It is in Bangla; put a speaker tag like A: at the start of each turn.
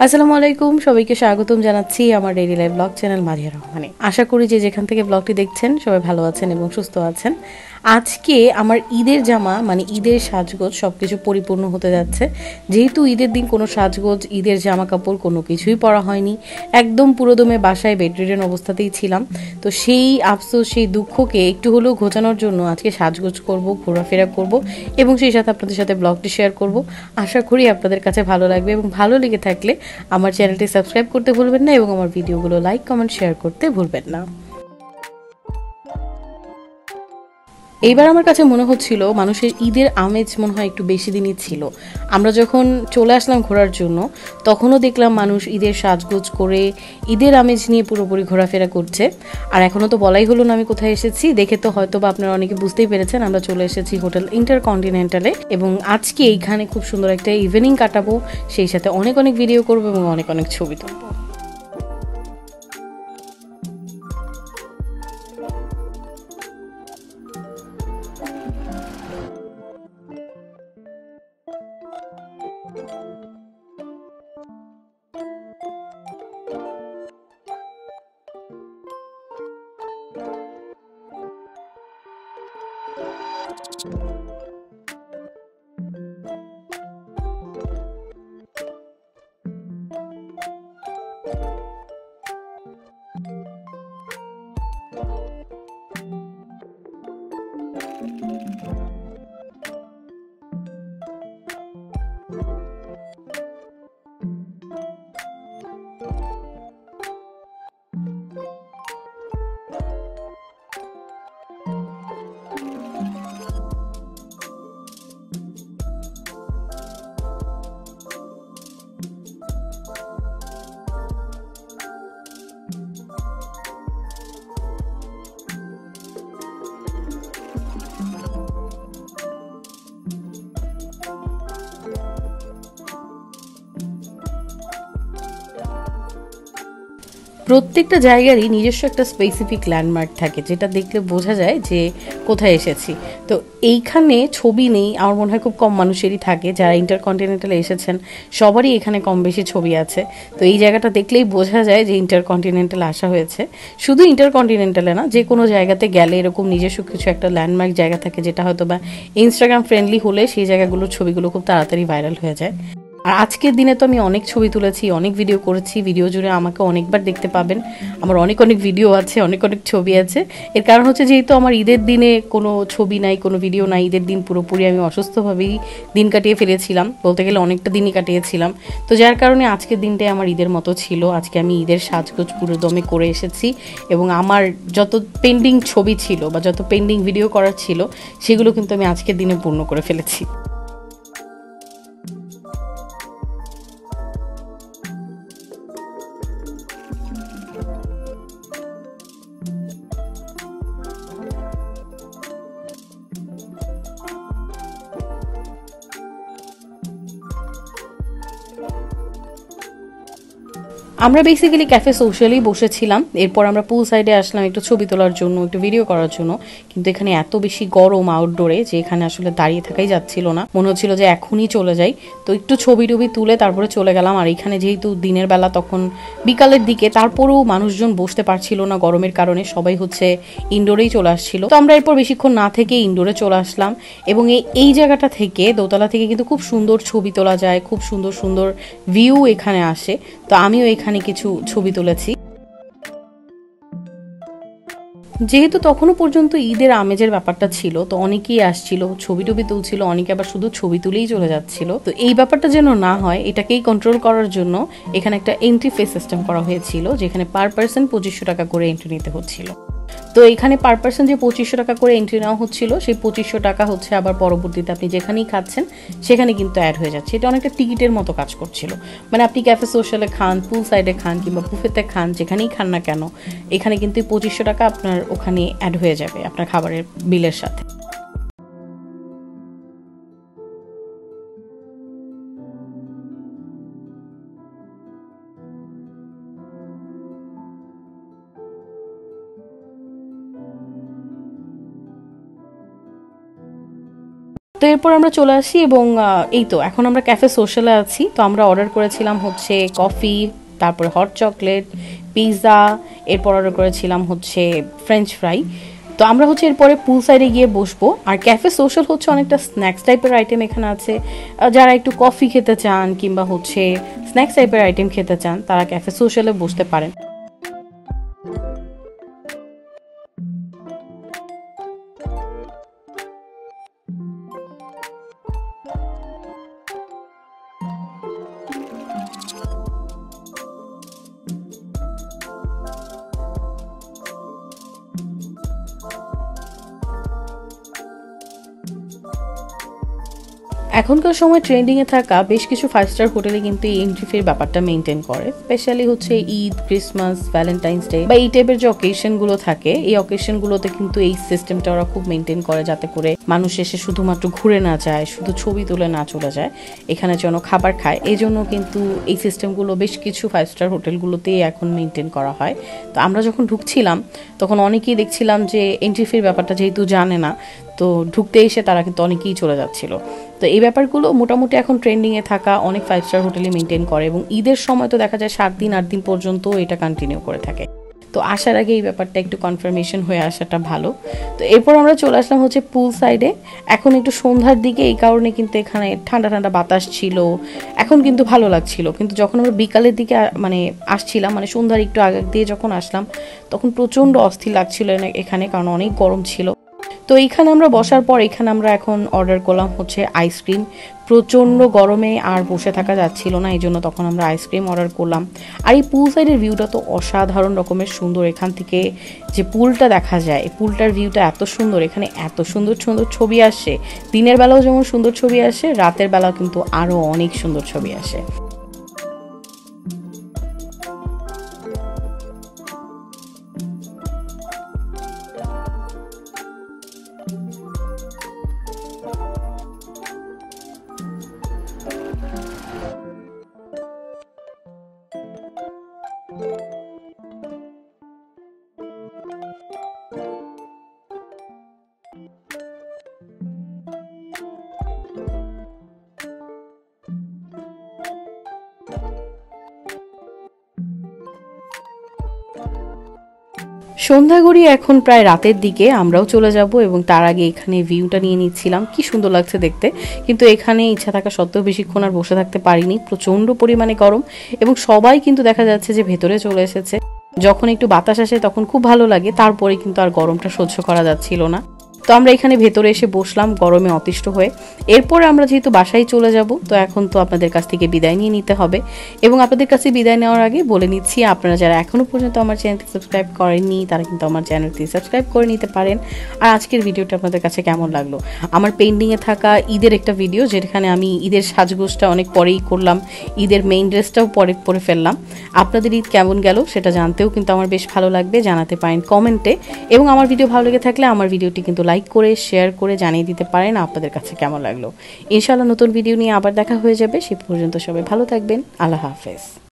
A: আসসালামু আলাইকুম, সবাইকে স্বাগতম জানাচ্ছি আমার daily life blog channel Maria রহমানে। আশা করি যে যেখান থেকে ব্লগটি দেখছেন সবাই ভালো আছেন এবং সুস্থ আছেন। আজকে আমার ঈদের জামা মানে ঈদের সাজগোজ সবকিছু পরিপূর্ণ হতে যাচ্ছে। যেহেতু ঈদের দিন কোনো সাজগোজ, ঈদের জামা কাপড় কোনো কিছুই পরা হয়নি, একদম পুরোদমে বাসায় বেডরিডেন অবস্থাতেই ছিলাম। তো সেই আফসোস, সেই দুঃখকে একটু হলেও ঘোচানোর জন্য আজকে সাজগোজ করব, ঘোরাফেরা করব এবং সেই সাথে আপনাদের সাথে ব্লগটি শেয়ার করব। আশা করি আপনাদের কাছে ভালো লাগবে এবং ভালো লেগে থাকলে আমার চ্যানেলটি সাবস্ক্রাইব করতে ভুলবেন না এবং আমার ভিডিওগুলো লাইক, কমেন্ট, শেয়ার করতে ভুলবেন না। এইবার আমার কাছে মনে হচ্ছিল মানুষের ঈদের আমেজ মনে হয় একটু বেশি দিনই ছিল। আমরা যখন চলে আসলাম ঘোরার জন্য তখনও দেখলাম মানুষ ঈদের সাজগোজ করে ঈদের আমেজ নিয়ে পুরোপুরি ঘোরাফেরা করছে। আর এখনও তো বলাই হলো না আমি কোথায় এসেছি, দেখে তো হয়তো বা আপনারা অনেকে বুঝতেই পেরেছেন আমরা চলে এসেছি হোটেল ইন্টারকন্টিনেন্টালে এবং আজকে এইখানে খুব সুন্দর একটা ইভিনিং কাটাবো, সেই সাথে অনেক অনেক ভিডিও করবো এবং অনেক অনেক ছবি তুলবো। প্রত্যেকটা জায়গারই নিজস্ব একটা স্পেসিফিক ল্যান্ডমার্ক থাকে যেটা দেখলে বোঝা যায় যে কোথায় এসেছি। তো এইখানে ছবি নেই আমার মনে হয় খুব কম মানুষেরই থাকে, যারা ইন্টারকন্টিনেন্টালে এসেছেন সবারই এখানে কম বেশি ছবি আছে। তো এই জায়গাটা দেখলেই বোঝা যায় যে ইন্টারকন্টিনেন্টাল আসা হয়েছে। শুধু ইন্টারকন্টিনেন্টালে না, যে কোনো জায়গাতে গেলে এরকম নিজস্ব কিছু একটা ল্যান্ডমার্ক জায়গা থাকে যেটা হয়তো বা ইনস্টাগ্রাম ফ্রেন্ডলি হলে সেই জায়গাগুলোর ছবিগুলো খুব তাড়াতাড়ি ভাইরাল হয়ে যায়। আর আজকের দিনে তো আমি অনেক ছবি তুলেছি, অনেক ভিডিও করেছি, ভিডিও জুড়ে আমাকে অনেকবার দেখতে পাবেন। আমার অনেক অনেক ভিডিও আছে, অনেক অনেক ছবি আছে। এর কারণ হচ্ছে যেহেতু আমার ঈদের দিনে কোনো ছবি নাই, কোনো ভিডিও নাই, ঈদের দিন পুরোপুরি আমি অসুস্থভাবেই দিন কাটিয়ে ফেলেছিলাম, বলতে গেলে অনেকটা দিনই কাটিয়েছিলাম। তো যার কারণে আজকের দিনটাই আমার ঈদের মতো ছিল। আজকে আমি ঈদের সাজগোজ পুরো দমে করে এসেছি এবং আমার যত পেন্ডিং ছবি ছিল বা যত পেন্ডিং ভিডিও করার ছিল সেগুলো কিন্তু আমি আজকের দিনে পূর্ণ করে ফেলেছি। আমরা বেসিক্যালি ক্যাফে সোশ্যালি বসেছিলাম, এরপর আমরা পুল সাইডে আসলাম একটু ছবি তোলার জন্য, একটু ভিডিও করার জন্য। কিন্তু এখানে এত বেশি গরম আউটডোরে যে এখানে আসলে দাঁড়িয়ে থাকাই যাচ্ছিল না, মনে হচ্ছিল যে এখনই চলে যাই। তো একটু ছবি টবি তুলে তারপরে চলে গেলাম। আর এখানে যেহেতু দিনের বেলা তখন বিকালের দিকে, তারপরেও মানুষজন বসতে পারছিল না গরমের কারণে, সবাই হচ্ছে ইনডোরেই চলে আসছিল। তো আমরা এরপর বেশিক্ষণ না থেকে ইনডোরে চলে আসলাম এবং এই জায়গাটা থেকে, দোতলা থেকে কিন্তু খুব সুন্দর ছবি তোলা যায়, খুব সুন্দর সুন্দর ভিউ এখানে আসে। তো আমিও এখানে কিছু ছবি তুলেছি। যেহেতু তখনও পর্যন্ত ঈদের আমেজের ব্যাপারটা ছিল, তো অনেকেই আসছিল, ছবি টবি তুলছিল, অনেকে আবার শুধু ছবি তুলেই চলে যাচ্ছিল। তো এই ব্যাপারটা যেন না হয়, এটাকেই কন্ট্রোল করার জন্য এখানে একটা এন্ট্রি ফি সিস্টেম করা হয়েছিল, যেখানে পার পার্সন 2500 টাকা করে এন্ট্রি নিতে হচ্ছিল। তো এখানে পার পার্সন যে 2500 টাকা করে এন্ট্রি নেওয়া হচ্ছিল, সেই 2500 টাকা হচ্ছে আবার পরবর্তীতে আপনি যেখানেই খাচ্ছেন সেখানে কিন্তু অ্যাড হয়ে যাচ্ছে। এটা অনেকটা টিকিটের মতো কাজ করছিল। মানে আপনি ক্যাফে সোশ্যালে খান, পুল সাইডে খান কিংবা বুফেতে খান, যেখানেই খান না কেন, এখানে কিন্তু 2500 টাকা আপনার ওখানে অ্যাড হয়ে যাবে আপনার খাবারের বিলের সাথে। তো এরপর আমরা চলে আসি এবং এই তো এখন আমরা ক্যাফে সোশ্যালে আছি। তো আমরা অর্ডার করেছিলাম হচ্ছে কফি, তারপরে হট চকলেট, পিৎজা, এরপর অর্ডার করেছিলাম হচ্ছে ফ্রেঞ্চ ফ্রাই। তো আমরা হচ্ছে এরপরে পুল সাইডে গিয়ে বসবো। আর ক্যাফে সোশ্যাল হচ্ছে অনেকটা স্ন্যাক্স টাইপের আইটেম এখানে আছে। যারা একটু কফি খেতে চান কিংবা হচ্ছে স্ন্যাক্স টাইপের আইটেম খেতে চান তারা ক্যাফে সোশ্যালে বসতে পারেন। এখনকার সময় ট্রেন্ডিংয়ে থাকা বেশ কিছু 5 স্টার হোটেলে কিন্তু এই এন্ট্রি ফির ব্যাপারটা মেনটেন করে। স্পেশালি হচ্ছে ঈদ, ক্রিসমাস, ভ্যালেন্টাইন্স ডে বা এই টাইপের যে অকেশনগুলো থাকে, এই অকেশনগুলোতে কিন্তু এই সিস্টেমটা ওরা খুব মেনটেন করে, যাতে করে মানুষ এসে শুধুমাত্র ঘুরে না যায়, শুধু ছবি তুলে না চলে যায়, এখানে যেন খাবার খায়। এই জন্য কিন্তু এই সিস্টেমগুলো বেশ কিছু 5 স্টার হোটেলগুলোতেই এখন মেনটেন করা হয়। তো আমরা যখন ঢুকছিলাম তখন অনেকেই দেখছিলাম যে এন্ট্রি ফির ব্যাপারটা যেহেতু জানে না, তো ঢুকতে এসে তারা কিন্তু অনেকেই চলে যাচ্ছিল। তো এই ব্যাপারগুলো মোটামুটি এখন ট্রেন্ডিংয়ে থাকা অনেক 5 স্টার হোটেলে মেনটেন করে এবং ঈদের সময় তো দেখা যায় 7 দিন 8 দিন পর্যন্ত এটা কন্টিনিউ করে থাকে। তো আসার আগে এই ব্যাপারটা একটু কনফার্মেশন হয়ে আসাটা ভালো। তো এরপর আমরা চলে আসলাম হচ্ছে পুল সাইডে। এখন একটু সন্ধ্যার দিকে, এই কারণে কিন্তু এখানে ঠান্ডা ঠান্ডা বাতাস ছিল, এখন কিন্তু ভালো লাগছিল। কিন্তু যখন আমরা বিকালের দিকে মানে আসছিলাম, মানে সন্ধ্যার একটু আগে দিয়ে যখন আসলাম, তখন প্রচণ্ড অস্থির লাগছিল এখানে, কারণ অনেক গরম ছিল। তো এইখানে আমরা বসার পর এখানে আমরা এখন অর্ডার করলাম হচ্ছে আইসক্রিম। প্রচণ্ড গরমে আর বসে থাকা যাচ্ছিল না, এই জন্য তখন আমরা আইসক্রিম অর্ডার করলাম। আর এই পুল সাইডের ভিউটা তো অসাধারণ রকমের সুন্দর। এখান থেকে যে পুলটা দেখা যায়, এই পুলটার ভিউটা এত সুন্দর, এখানে এত সুন্দর সুন্দর ছবি আসে। দিনের বেলাও যেমন সুন্দর ছবি আসে, রাতের বেলাও কিন্তু আরও অনেক সুন্দর ছবি আসে। সন্ধ্যা গড়িয়ে এখন প্রায় রাতের দিকে আমরাও চলে যাব এবং তার আগে এখানে ভিউটা নিয়ে নিচ্ছিলাম। কি সুন্দর লাগছে দেখতে, কিন্তু এখানে ইচ্ছা থাকা সত্ত্বেও বেশিক্ষণ আর বসে থাকতে পারিনি, প্রচণ্ড পরিমাণে গরম এবং সবাই কিন্তু দেখা যাচ্ছে যে ভেতরে চলে এসেছে। যখন একটু বাতাস আসে তখন খুব ভালো লাগে, তারপরে কিন্তু আর গরমটা সহ্য করা যাচ্ছিল না। তো আমরা এখানে ভেতরে এসে বসলাম গরমে অতিষ্ঠ হয়ে। এরপরে আমরা যেহেতু বাসায় চলে যাব, তো এখন তো আপনাদের কাছ থেকে বিদায় নিয়ে নিতে হবে। এবং আপনাদের কাছে বিদায় নেওয়ার আগে বলে নিচ্ছি, আপনারা যারা এখনও পর্যন্ত আমার চ্যানেলটি সাবস্ক্রাইব করেননি তারা কিন্তু আমার চ্যানেলটি সাবস্ক্রাইব করে নিতে পারেন। আর আজকের ভিডিওটা আপনাদের কাছে কেমন লাগলো? আমার পেন্ডিংয়ে থাকা ঈদের একটা ভিডিও, যেখানে আমি ঈদের সাজগোজটা অনেক পরেই করলাম, ঈদের মেইন ড্রেসটাও পরে ফেললাম। আপনাদের ঈদ কেমন গেল সেটা জানতেও কিন্তু আমার বেশ ভালো লাগবে, জানাতে পারেন কমেন্টে। এবং আমার ভিডিও ভালো লেগে থাকলে আমার ভিডিওটি কিন্তু লাইক করে শেয়ার করে জানিয়ে দিতে পারেন আপনাদের কাছে কেমন লাগলো। ইনশাআল্লাহ নতুন ভিডিও নিয়ে আবার দেখা হয়ে যাবে। সে পর্যন্ত সবাই ভালো থাকবেন। আল্লাহ হাফেজ।